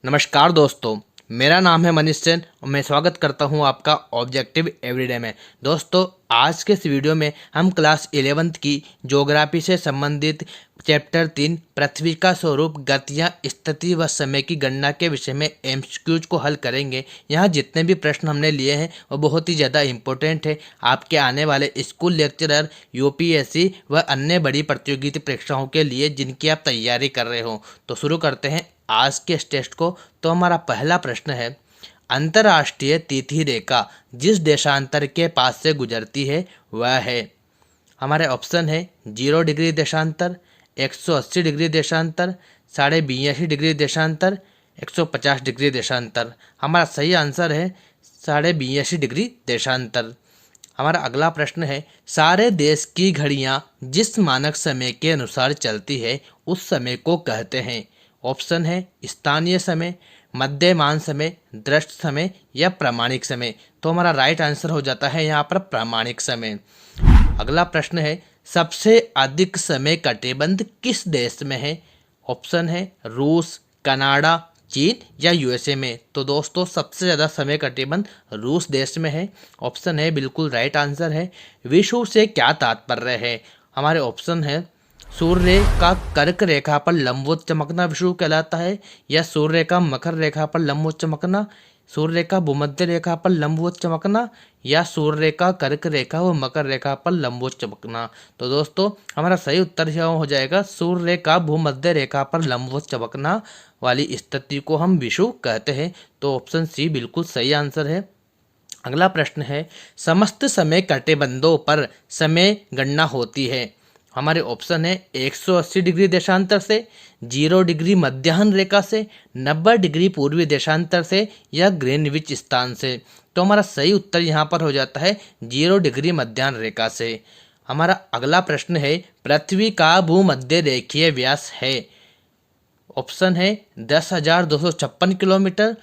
नमस्कार दोस्तों, मेरा नाम है मनीष सेन और मैं स्वागत करता हूं आपका ऑब्जेक्टिव एवरीडे में। दोस्तों, आज के इस वीडियो में हम क्लास 11th की ज्योग्राफी से संबंधित चैप्टर 3 पृथ्वी का स्वरूप, गतियां, स्थिति व समय की गणना के विषय में एमसीक्यूज को हल करेंगे। यहाँ जितने भी प्रश्न हमने लिए हैं वो बहुत ही ज़्यादा इम्पोर्टेंट है आपके आने वाले स्कूल लेक्चरर, यूपीएससी व अन्य बड़ी प्रतियोगिता परीक्षाओं के लिए जिनकी आप तैयारी कर रहे हो। तो शुरू करते हैं आज के इस टेस्ट को। तो हमारा पहला प्रश्न है, अंतर्राष्ट्रीय तिथि रेखा जिस देशांतर के पास से गुजरती है वह है। हमारे ऑप्शन है 0 डिग्री देशांतर, 180 डिग्री देशांतर, 82.5 डिग्री देशांतर, 150 डिग्री देशांतर। हमारा सही आंसर है 82.5 डिग्री देशांतर। हमारा अगला प्रश्न है, सारे देश की घड़ियां जिस मानक समय के अनुसार चलती है उस समय को कहते हैं। ऑप्शन है स्थानीय समय, मध्यमान समय, दृष्ट समय या प्रामाणिक समय। तो हमारा राइट आंसर हो जाता है यहाँ पर प्रामाणिक समय। अगला प्रश्न है, सबसे अधिक समय कटिबंध किस देश में है। ऑप्शन है रूस, कनाडा, चीन या यूएसए में। तो दोस्तों, सबसे ज़्यादा समय कटिबंध रूस देश में है। ऑप्शन है बिल्कुल राइट आंसर है। विषुव से क्या तात्पर्य है। हमारे ऑप्शन है सूर्य का कर्क रेखा पर लंबवत चमकना विषुव कहलाता है, या सूर्य का मकर रेखा पर लंबवत चमकना, सूर्य का भूमध्य रेखा पर लंबवत चमकना, या सूर्य का कर्क रेखा व मकर रेखा पर लंबवत चमकना। तो दोस्तों, हमारा सही उत्तर यह हो जाएगा सूर्य का भूमध्य रेखा पर लंबवत चमकना वाली स्थिति को हम विषुव कहते हैं। तो ऑप्शन सी बिल्कुल सही आंसर है। अगला प्रश्न है, समस्त समय कटिबंधों पर समय गणना होती है। हमारे ऑप्शन है 180 डिग्री देशांतर से, 0 डिग्री मध्याह्न रेखा से, 90 डिग्री पूर्वी देशांतर से या ग्रीनविच स्थान से। तो हमारा सही उत्तर यहाँ पर हो जाता है 0 डिग्री मध्याह्न रेखा से। हमारा अगला प्रश्न है, पृथ्वी का भूमध्य रेखीय व्यास है। ऑप्शन है 10,256 kilometre,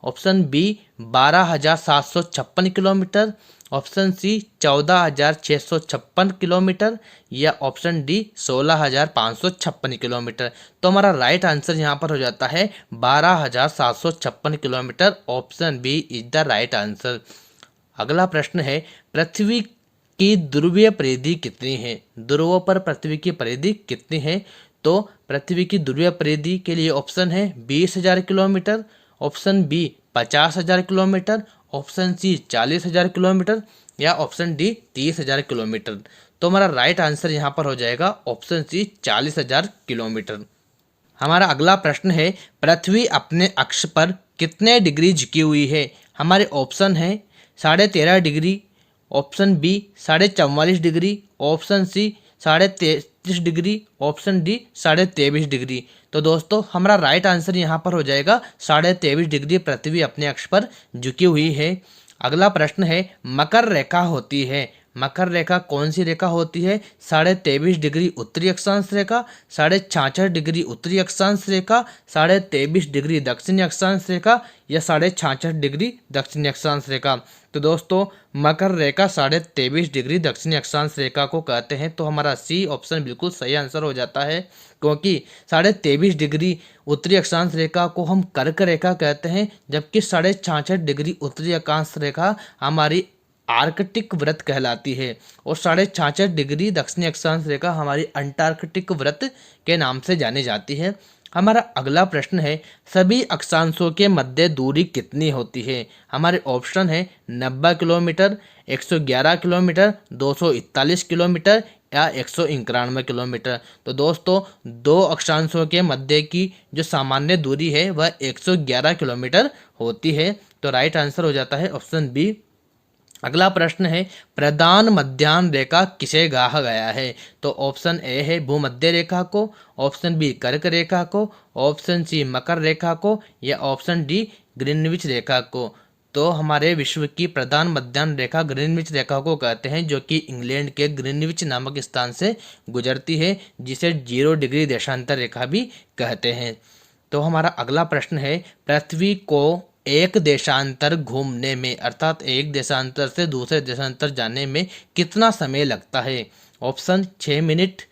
option B 12,756 kilometre, option C 14,656 kilometre या ऑप्शन डी 16,556 किलोमीटर। तो हमारा राइट आंसर यहाँ पर हो जाता है 12,756 kilometre. Option B is the right answer. अगला प्रश्न है, पृथ्वी की ध्रुवीय परिधि कितनी है। ध्रुवों पर पृथ्वी की परिधि कितनी है। तो पृथ्वी की ध्रुवीय परिधि के लिए ऑप्शन है 20,000 kilometre, option B 50,000 kilometre, option C 40,000 kilometre या ऑप्शन डी 30,000 किलोमीटर। तो हमारा राइट आंसर यहाँ पर हो जाएगा ऑप्शन सी 40,000 किलोमीटर। हमारा अगला प्रश्न है, पृथ्वी अपने अक्ष पर कितने डिग्री झुकी हुई है। हमारे ऑप्शन है 13.5 degree, option B 44.5 degree, option C 33 degree, option D 23.5 degree. तो दोस्तों, हमारा राइट आंसर यहाँ पर हो जाएगा 23.5 डिग्री पृथ्वी अपने अक्ष पर झुकी हुई है। अगला प्रश्न है, मकर रेखा होती है। मकर रेखा कौन सी रेखा होती है। 23.5 डिग्री उत्तरी अक्षांश रेखा, 66.5 डिग्री उत्तरी अक्षांश रेखा, 23.5 डिग्री दक्षिणी अक्षांश रेखा या 66.5 डिग्री दक्षिणी अक्षांश रेखा। तो दोस्तों, मकर रेखा 23.5 डिग्री दक्षिणी अक्षांश रेखा को कहते हैं। तो हमारा सी ऑप्शन बिल्कुल सही आंसर हो जाता है, क्योंकि 23.5 डिग्री उत्तरी अक्षांश रेखा को हम कर्क रेखा कहते हैं, जबकि 66.5 डिग्री उत्तरी अक्षांश रेखा हमारी आर्कटिक वृत्त कहलाती है और 66.5 डिग्री दक्षिणी अक्षांश रेखा हमारी अंटार्कटिक वृत्त के नाम से जानी जाती है। हमारा अगला प्रश्न है, सभी अक्षांशों के मध्य दूरी कितनी होती है। हमारे ऑप्शन है 90 किलोमीटर, 111 किलोमीटर, 241 किलोमीटर या 191 किलोमीटर। तो दोस्तों, दो अक्षांशों के मध्य की जो सामान्य दूरी है वह 111 किलोमीटर होती है। तो राइट आंसर हो जाता है ऑप्शन बी। अगला प्रश्न है, प्रधान मध्याह्न रेखा किसे कहा गया है। तो ऑप्शन ए है भूमध्य रेखा को, ऑप्शन बी कर्क रेखा को, ऑप्शन सी मकर रेखा को या ऑप्शन डी ग्रीनविच रेखा को। तो हमारे विश्व की प्रधान मध्याह्न रेखा ग्रीनविच रेखा को कहते हैं, जो कि इंग्लैंड के ग्रीनविच नामक स्थान से गुजरती है, जिसे 0 डिग्री देशांतर रेखा भी कहते हैं। तो हमारा अगला प्रश्न है, पृथ्वी को एक देशांतर घूमने में अर्थात एक देशांतर से दूसरे देशांतर जाने में कितना समय लगता है। ऑप्शन 6 मिनट,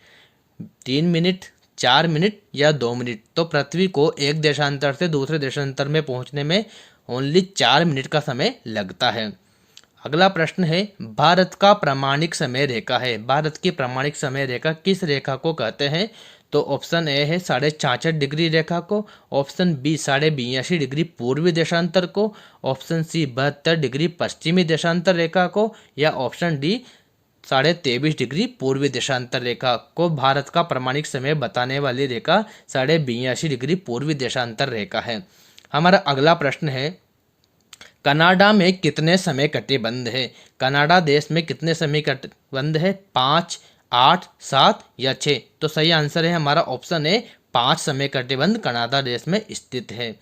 3 मिनट, 4 मिनट या 2 मिनट। तो पृथ्वी को एक देशांतर से दूसरे देशांतर में पहुंचने में ओनली 4 मिनट का समय लगता है। अगला प्रश्न है, भारत का प्रामाणिक समय रेखा है। भारत की प्रामाणिक समय रेखा किस रेखा को कहते हैं? तो ऑप्शन ए है 66.5 डिग्री रेखा को, ऑप्शन बी 82.5 डिग्री पूर्वी देशांतर को, ऑप्शन सी 72 डिग्री पश्चिमी देशांतर रेखा को, या ऑप्शन डी 23.5 डिग्री पूर्वी देशांतर रेखा को। भारत का प्रामाणिक समय बताने वाली रेखा 82.5 डिग्री पूर्वी देशांतर रेखा है। हमारा अगला प्रश्न है, कनाडा में कितने समय कटिबंध है? कनाडा देश में कितने समय कटिबंध है? 5, 8, 7 या 6? तो सही आंसर है हमारा ऑप्शन ए 5 समय कटिबंध कनाडा देश में स्थित है।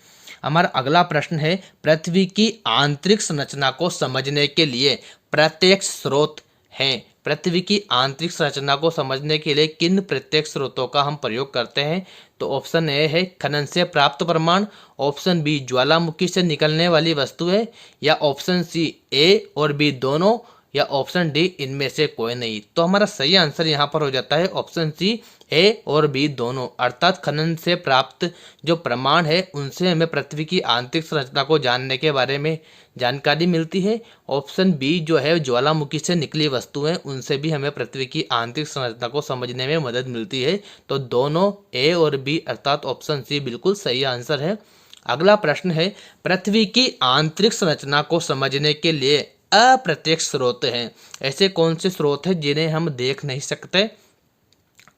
हमारा अगला प्रश्न है, पृथ्वी की आंतरिक संरचना को समझने के लिए प्रत्यक्ष स्रोत हैं। पृथ्वी की आंतरिक संरचना को समझने के लिए किन प्रत्यक्ष स्रोतों का हम प्रयोग करते हैं? तो ऑप्शन ए है खनन से प्राप्त प्रमाण, ऑप्शन बी ज्वालामुखी से निकलने वाली वस्तुएं, या ऑप्शन सी ए और बी दोनों, या ऑप्शन डी इनमें से कोई नहीं। तो हमारा सही आंसर यहाँ पर हो जाता है ऑप्शन सी ए और बी दोनों, अर्थात खनन से प्राप्त जो प्रमाण है उनसे हमें पृथ्वी की आंतरिक संरचना को जानने के बारे में जानकारी मिलती है। ऑप्शन बी जो है ज्वालामुखी से निकली वस्तुएं, उनसे भी हमें पृथ्वी की आंतरिक संरचना को समझने में मदद मिलती है। तो दोनों ए और बी अर्थात ऑप्शन सी बिल्कुल सही आंसर है। अगला प्रश्न है, पृथ्वी की आंतरिक संरचना को समझने के लिए अप्रत्यक्ष स्रोत हैं। ऐसे कौन से स्रोत हैं जिन्हें हम देख नहीं सकते?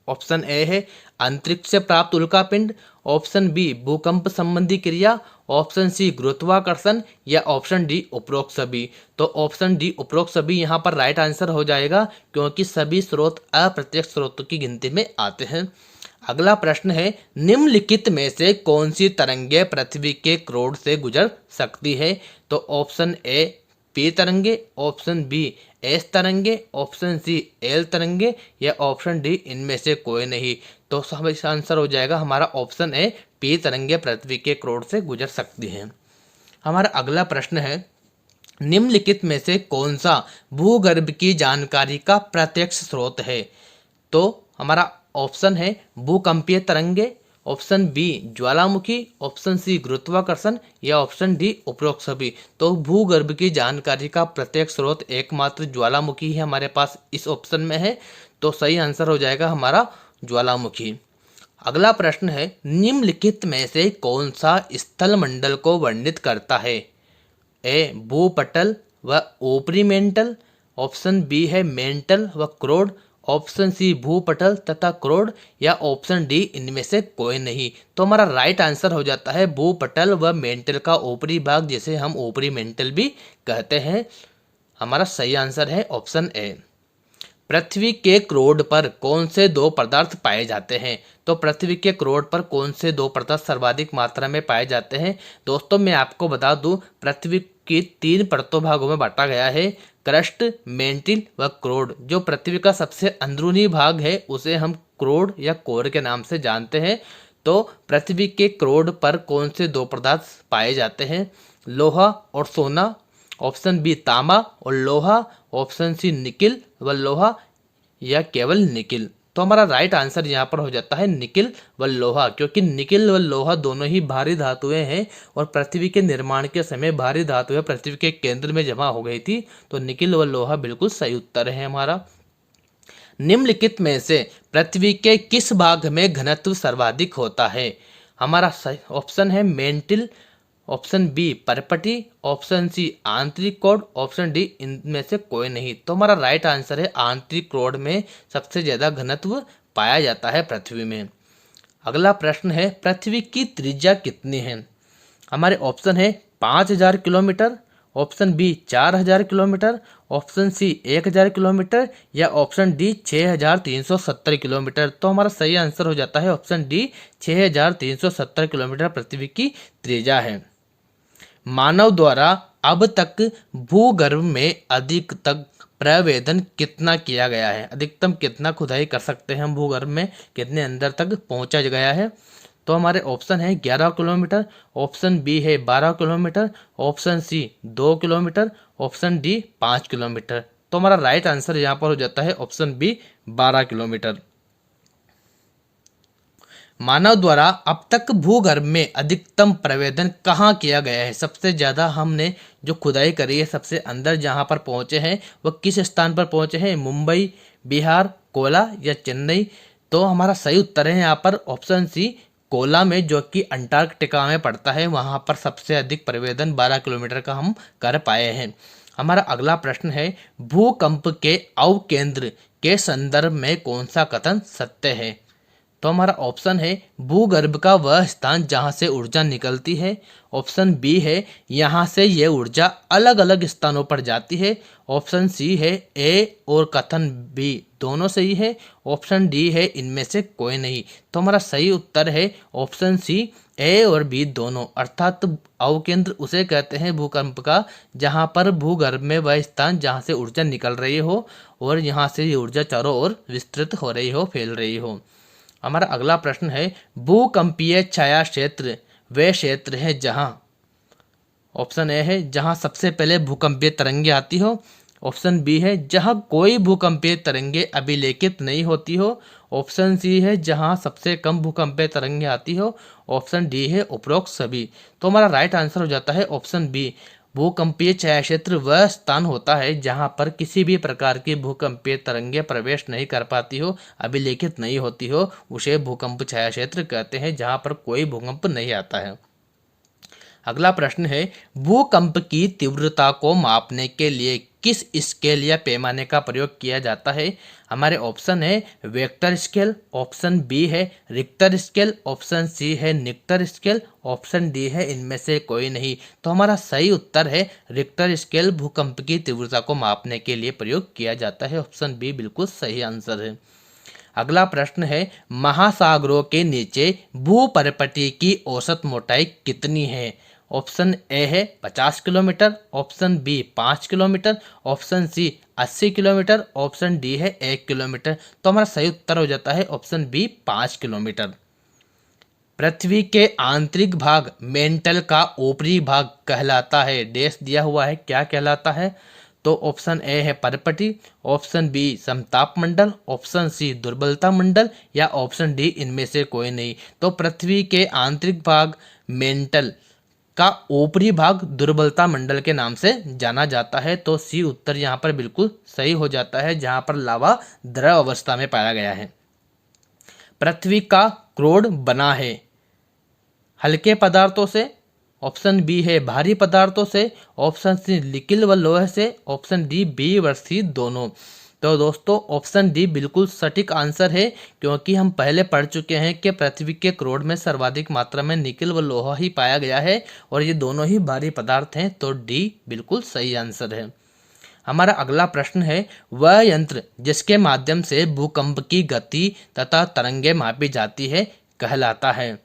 ऑप्शन ए है अंतरिक्ष से प्राप्त उल्कापिंड, ऑप्शन बी भूकंप संबंधी क्रिया, ऑप्शन सी गुरुत्वाकर्षण, या ऑप्शन डी उपरोक्त सभी। तो ऑप्शन डी उपरोक्त सभी यहाँ पर राइट आंसर हो जाएगा, क्योंकि सभी स्रोत अप्रत्यक्ष स्रोतों की गिनती में आते हैं। अगला प्रश्न है, निम्नलिखित में से कौन सी तरंगे पृथ्वी के क्रोड से गुजर सकती है? तो ऑप्शन ए पी तरंगे, ऑप्शन बी एस तरंगे, ऑप्शन सी एल तरंगे, या ऑप्शन डी इनमें से कोई नहीं। तो इसका आंसर हो जाएगा हमारा ऑप्शन ए पी तरंगे पृथ्वी के क्रोड से गुजर सकती हैं। हमारा अगला प्रश्न है, निम्नलिखित में से कौन सा भूगर्भ की जानकारी का प्रत्यक्ष स्रोत है? तो हमारा ऑप्शन है भूकंपीय तरंगे, ऑप्शन बी ज्वालामुखी, ऑप्शन सी गुरुत्वाकर्षण, या ऑप्शन डी उपरोक्त सभी। तो भूगर्भ की जानकारी का प्रत्यक्ष स्रोत एकमात्र ज्वालामुखी है हमारे पास इस ऑप्शन में है। तो सही आंसर हो जाएगा हमारा ज्वालामुखी। अगला प्रश्न है, निम्नलिखित में से कौन सा स्थल मंडल को वर्णित करता है? ए भूपटल व ऊपरी मेंटल, ऑप्शन बी है मेंटल व क्रोड, ऑप्शन सी भूपटल तथा क्रोड, या ऑप्शन डी इनमें से कोई नहीं। तो हमारा राइट आंसर हो जाता है भूपटल व मेंटल का ऊपरी भाग, जिसे हम ऊपरी मेंटल भी कहते हैं। हमारा सही आंसर है ऑप्शन ए। पृथ्वी के क्रोड पर कौन से दो पदार्थ पाए जाते हैं? तो पृथ्वी के क्रोड पर कौन से दो पदार्थ सर्वाधिक मात्रा में पाए जाते हैं? दोस्तों मैं आपको बता दूं, पृथ्वी की 3 परतों भागों में बांटा गया है, क्रस्ट, मेंटिल व क्रोड। जो पृथ्वी का सबसे अंदरूनी भाग है उसे हम क्रोड या कोर के नाम से जानते हैं। तो पृथ्वी के क्रोड पर कौन से दो पदार्थ पाए जाते हैं? लोहा और सोना, ऑप्शन बी तांबा और लोहा, ऑप्शन सी निकिल व लोहा, या केवल निकिल। तो हमारा राइट आंसर यहाँ पर हो जाता है निकिल व लोहा, क्योंकि निकिल व लोहा दोनों ही भारी धातुएं हैं और पृथ्वी के निर्माण के समय भारी धातुएं पृथ्वी के केंद्र में जमा हो गई थी। तो निकिल व लोहा बिल्कुल सही उत्तर है हमारा। निम्नलिखित में से पृथ्वी के किस भाग में घनत्व सर्वाधिक होता है? हमारा ऑप्शन है मेंटिल, ऑप्शन बी परपटी, ऑप्शन सी आंतरिक क्रोड, ऑप्शन डी इनमें से कोई नहीं। तो हमारा राइट आंसर है आंतरिक क्रोड में सबसे ज़्यादा घनत्व पाया जाता है पृथ्वी में। अगला प्रश्न है, पृथ्वी की त्रिज्या कितनी है? हमारे ऑप्शन है 5000 kilometre, option B 4000 kilometre, option C 1000 kilometre, या ऑप्शन डी 6370 किलोमीटर। तो हमारा सही आंसर हो जाता है ऑप्शन डी 6370 किलोमीटर पृथ्वी की त्रिज्या है। मानव द्वारा अब तक भूगर्भ में अधिकतम प्रवेदन कितना किया गया है? अधिकतम कितना खुदाई कर सकते हैं हम भूगर्भ में, कितने अंदर तक पहुंचा गया है? तो हमारे ऑप्शन है 11 किलोमीटर, ऑप्शन बी है 12 kilometre, option C 2 kilometre, option D 5 kilometre. तो हमारा राइट आंसर यहाँ पर हो जाता है ऑप्शन बी 12 किलोमीटर। मानव द्वारा अब तक भूगर्भ में अधिकतम प्रवेदन कहाँ किया गया है? सबसे ज़्यादा हमने जो खुदाई करी है सबसे अंदर जहाँ पर पहुँचे हैं वह किस स्थान पर पहुँचे हैं? मुंबई, बिहार, कोला या चेन्नई? तो हमारा सही उत्तर है यहाँ पर ऑप्शन सी, कोला में, जो कि अंटार्कटिका में पड़ता है। वहाँ पर सबसे अधिक प्रवेदन 12 किलोमीटर का हम कर पाए हैं। हमारा अगला प्रश्न है, भूकंप के अवकेंद्र के संदर्भ में कौन सा कथन सत्य है? तो हमारा ऑप्शन है, भूगर्भ का वह स्थान जहां से ऊर्जा निकलती है। ऑप्शन बी है, यहां से यह ऊर्जा अलग अलग स्थानों पर जाती है। ऑप्शन सी है, ए और कथन बी दोनों सही है। ऑप्शन डी है, इनमें से कोई नहीं। तो हमारा सही उत्तर है ऑप्शन सी, ए और बी दोनों। अर्थात अवकेंद्र उसे कहते हैं भूकंप का जहां पर भूगर्भ में वह स्थान जहां से ऊर्जा निकल रही हो और यहाँ से ये ऊर्जा चारों ओर विस्तृत हो रही हो, फैल रही हो। हमारा अगला प्रश्न है, भूकंपीय छाया क्षेत्र वे क्षेत्र है जहां, ऑप्शन ए है, जहां सबसे पहले भूकंपीय तरंगे आती हो। ऑप्शन बी है, जहां कोई भूकंपीय तरंगे अभिलेखित नहीं होती हो। ऑप्शन सी है, जहां सबसे कम भूकंपीय तरंगे आती हो। ऑप्शन डी है, उपरोक्त सभी। तो हमारा राइट आंसर हो जाता है ऑप्शन बी, भूकंपीय छाया क्षेत्र वह स्थान होता है जहां पर किसी भी प्रकार की भूकंपीय तरंगे प्रवेश नहीं कर पाती हो, अभिलेखित नहीं होती हो, उसे भूकंप छाया क्षेत्र कहते हैं जहां पर कोई भूकंप नहीं आता है। अगला प्रश्न है, भूकंप की तीव्रता को मापने के लिए किस स्केल या पैमाने का प्रयोग किया जाता है? हमारे ऑप्शन है, वेक्टर स्केल। ऑप्शन बी है, रिक्टर स्केल। ऑप्शन सी है, निक्टर स्केल। ऑप्शन डी है, इनमें से कोई नहीं। तो हमारा सही उत्तर है, रिक्टर स्केल भूकंप की तीव्रता को मापने के लिए प्रयोग किया जाता है। ऑप्शन बी बिल्कुल सही आंसर है। अगला प्रश्न है, महासागरों के नीचे भूपर्पटी की औसत मोटाई कितनी है? ऑप्शन ए है 50 kilometre. Option B 5 kilometre. Option C 80 kilometre. Option D है 1 किलोमीटर। तो हमारा सही उत्तर हो जाता है ऑप्शन बी 5 किलोमीटर। पृथ्वी के आंतरिक भाग मेंटल का ऊपरी भाग कहलाता है, डैश दिया हुआ है, क्या कहलाता है? तो ऑप्शन ए है परपटी। ऑप्शन बी समताप मंडल। ऑप्शन सी दुर्बलता मंडल या ऑप्शन डी इनमें से कोई नहीं। तो पृथ्वी के आंतरिक भाग मेंटल का ऊपरी भाग दुर्बलता मंडल के नाम से जाना जाता है। तो सी उत्तर यहाँ पर बिल्कुल सही हो जाता है, जहाँ पर लावा द्रव अवस्था में पाया गया है। पृथ्वी का क्रोड बना है हल्के पदार्थों से। ऑप्शन बी है भारी पदार्थों से। ऑप्शन सी निकिल व लोहे से। ऑप्शन डी बी व सी दोनों। तो दोस्तों ऑप्शन डी बिल्कुल सटीक आंसर है, क्योंकि हम पहले पढ़ चुके हैं कि पृथ्वी के क्रोड में सर्वाधिक मात्रा में निकिल व लोहा ही पाया गया है और ये दोनों ही भारी पदार्थ हैं। तो डी बिल्कुल सही आंसर है। हमारा अगला प्रश्न है, वह यंत्र जिसके माध्यम से भूकंप की गति तथा तरंगे मापी जाती है कहलाता है?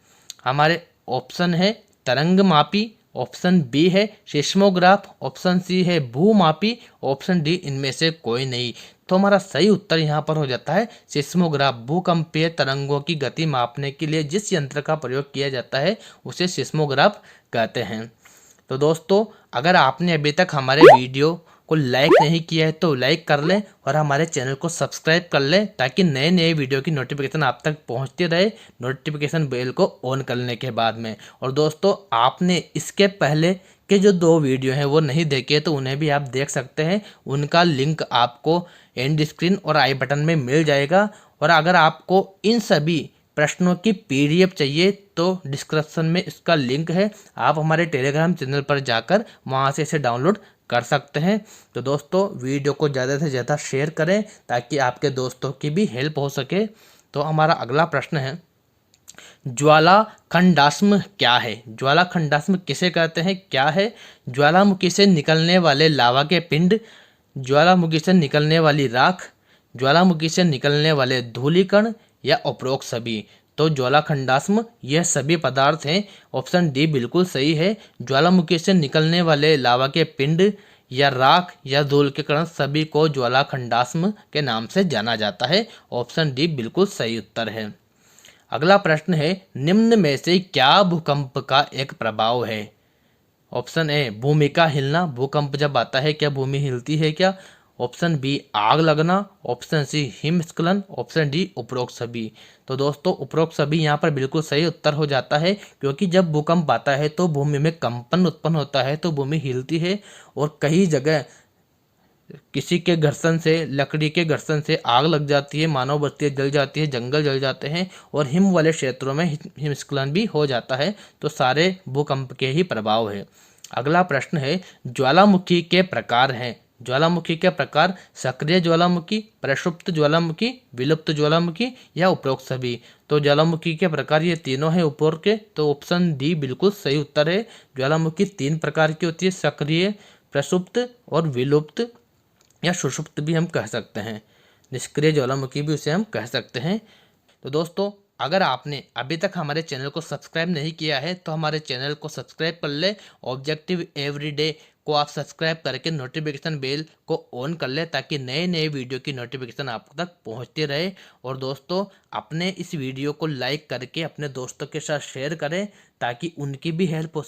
हमारे ऑप्शन है तरंग मापी। ऑप्शन बी है सिस्मोग्राफ। ऑप्शन सी है भूमापी। ऑप्शन डी इनमें से कोई नहीं। तो हमारा सही उत्तर यहाँ पर हो जाता है सिस्मोग्राफ। भूकंपीय तरंगों की गति मापने के लिए जिस यंत्र का प्रयोग किया जाता है उसे सिस्मोग्राफ कहते हैं। तो दोस्तों अगर आपने अभी तक हमारे वीडियो को लाइक नहीं किया है तो लाइक कर लें और हमारे चैनल को सब्सक्राइब कर लें, ताकि नए नए वीडियो की नोटिफिकेशन आप तक पहुंचती रहे, नोटिफिकेशन बेल को ऑन करने के बाद में। और दोस्तों आपने इसके पहले के जो 2 वीडियो हैं वो नहीं देखे तो उन्हें भी आप देख सकते हैं, उनका लिंक आपको एंड स्क्रीन और आई बटन में मिल जाएगा। और अगर आपको इन सभी प्रश्नों की PDF चाहिए तो डिस्क्रिप्शन में इसका लिंक है, आप हमारे टेलीग्राम चैनल पर जाकर वहाँ से इसे डाउनलोड कर सकते हैं। तो दोस्तों वीडियो को ज़्यादा से ज़्यादा शेयर करें ताकि आपके दोस्तों की भी हेल्प हो सके। तो हमारा अगला प्रश्न है, ज्वालाखंडाश्म क्या है? ज्वालाखंडाश्म किसे कहते हैं, क्या है? ज्वालामुखी से निकलने वाले लावा के पिंड, ज्वालामुखी से निकलने वाली राख, ज्वालामुखी से निकलने वाले धूलिकण या उपरोक्त सभी? तो ज्वालाखंडाश्म यह सभी पदार्थ हैं। ऑप्शन डी बिल्कुल सही है। ज्वालामुखी से निकलने वाले लावा के पिंड या राख या धूल के कण सभी को ज्वालाखंडाश्म के नाम से जाना जाता है। ऑप्शन डी बिल्कुल सही उत्तर है। अगला प्रश्न है, निम्न में से क्या भूकंप का एक प्रभाव है? ऑप्शन ए भूमि का हिलना, भूकंप जब आता है क्या भूमि हिलती है क्या? ऑप्शन बी आग लगना, ऑप्शन सी हिमस्खलन, ऑप्शन डी उपरोक्त सभी। तो दोस्तों उपरोक्त सभी यहाँ पर बिल्कुल सही उत्तर हो जाता है, क्योंकि जब भूकंप आता है तो भूमि में कंपन उत्पन्न होता है, तो भूमि हिलती है और कई जगह किसी के घर्षण से, लकड़ी के घर्षण से आग लग जाती है, मानव बस्तियाँ जल जाती है, जंगल जल जाते हैं और हिम वाले क्षेत्रों में हिमस्खलन भी हो जाता है। तो सारे भूकंप के ही प्रभाव है। अगला प्रश्न है, ज्वालामुखी के प्रकार हैं। ज्वालामुखी के प्रकार सक्रिय ज्वालामुखी, प्रक्षुब्ध ज्वालामुखी, विलुप्त ज्वालामुखी या उपरोक्त सभी। तो ज्वालामुखी के प्रकार ये तीनों हैं ऊपर के, तो ऑप्शन डी बिल्कुल सही उत्तर है। ज्वालामुखी तीन प्रकार की होती है, सक्रिय, प्रक्षुब्ध और विलुप्त या सुषुप्त भी हम कह सकते हैं। निष्क्रिय ज्वालामुखी भी उसे हम कह सकते हैं। तो दोस्तों अगर आपने अभी तक हमारे चैनल को सब्सक्राइब नहीं किया है तो हमारे चैनल को सब्सक्राइब कर ले। ऑब्जेक्टिव एवरीडे को आप सब्सक्राइब करके नोटिफिकेशन बेल को ऑन कर ले, ताकि नए नए वीडियो की नोटिफिकेशन आप तक पहुंचती रहे। और दोस्तों अपने इस वीडियो को लाइक करके अपने दोस्तों के साथ शेयर करें, ताकि उनकी भी हेल्प हो।